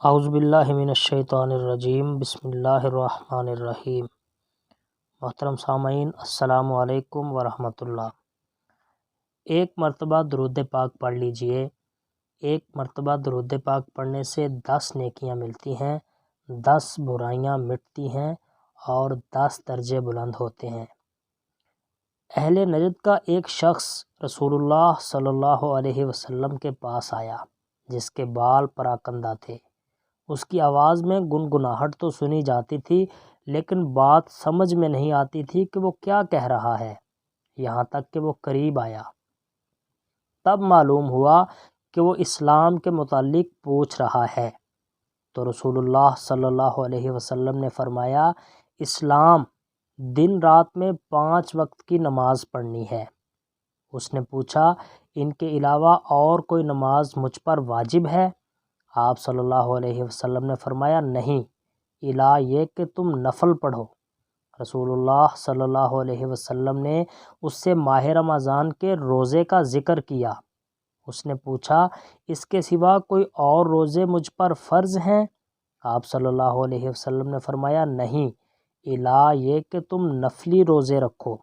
اعوذ باللہ من الشیطان الرجیم، بسم اللہ الرحمن الرحیم۔ محترم سامعین، السلام علیکم ورحمۃ اللہ۔ ایک مرتبہ درود پاک پڑھ لیجئے۔ ایک مرتبہ درود پاک پڑھنے سے 10 نیکیاں ملتی ہیں، 10 برائیاں مٹتی ہیں اور 10 درجے بلند ہوتے ہیں۔ اہل نجد کا ایک شخص رسول اللہ صلی اللہ علیہ وسلم کے پاس آیا جس کے بال پراکندہ تھے۔ اس کی آواز میں گنگناہٹ تو سنی جاتی تھی لیکن بات سمجھ میں نہیں آتی تھی کہ وہ کیا کہہ رہا ہے، یہاں تک کہ وہ قریب آیا۔ تب معلوم ہوا کہ وہ اسلام کے متعلق پوچھ رہا ہے، تو رسول اللہ صلی اللہ علیہ وسلم نے فرمایا، اسلام دن رات میں 5 وقت کی نماز پڑھنی ہے۔ اس نے پوچھا، ان کے علاوہ اور کوئی نماز مجھ پر واجب ہے؟ آپ صلی اللہ علیہ وسلم نے فرمایا، نہیں، الا یہ کہ تم نفل پڑھو۔ رسول اللہ صلی اللہ علیہ وسلم نے اس سے ماہ رمضان کے روزے کا ذکر کیا۔ اس نے پوچھا، اس کے سوا کوئی اور روزے مجھ پر فرض ہیں؟ آپ صلی اللہ علیہ وسلم نے فرمایا، نہیں، الا یہ کہ تم نفلی روزے رکھو۔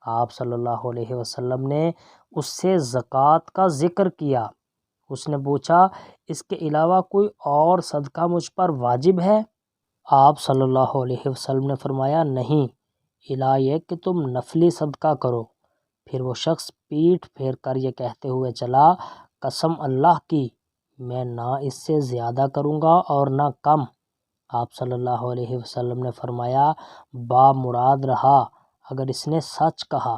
آپ صلی اللہ علیہ وسلم نے اس سے زکوٰۃ کا ذکر کیا۔ اس نے پوچھا، اس کے علاوہ کوئی اور صدقہ مجھ پر واجب ہے؟ آپ صلی اللہ علیہ وسلم نے فرمایا، نہیں، الا یہ کہ تم نفلی صدقہ کرو۔ پھر وہ شخص پیٹھ پھیر کر یہ کہتے ہوئے چلا، قسم اللہ کی، میں نہ اس سے زیادہ کروں گا اور نہ کم۔ آپ صلی اللہ علیہ وسلم نے فرمایا، با مراد رہا، اگر اس نے سچ کہا۔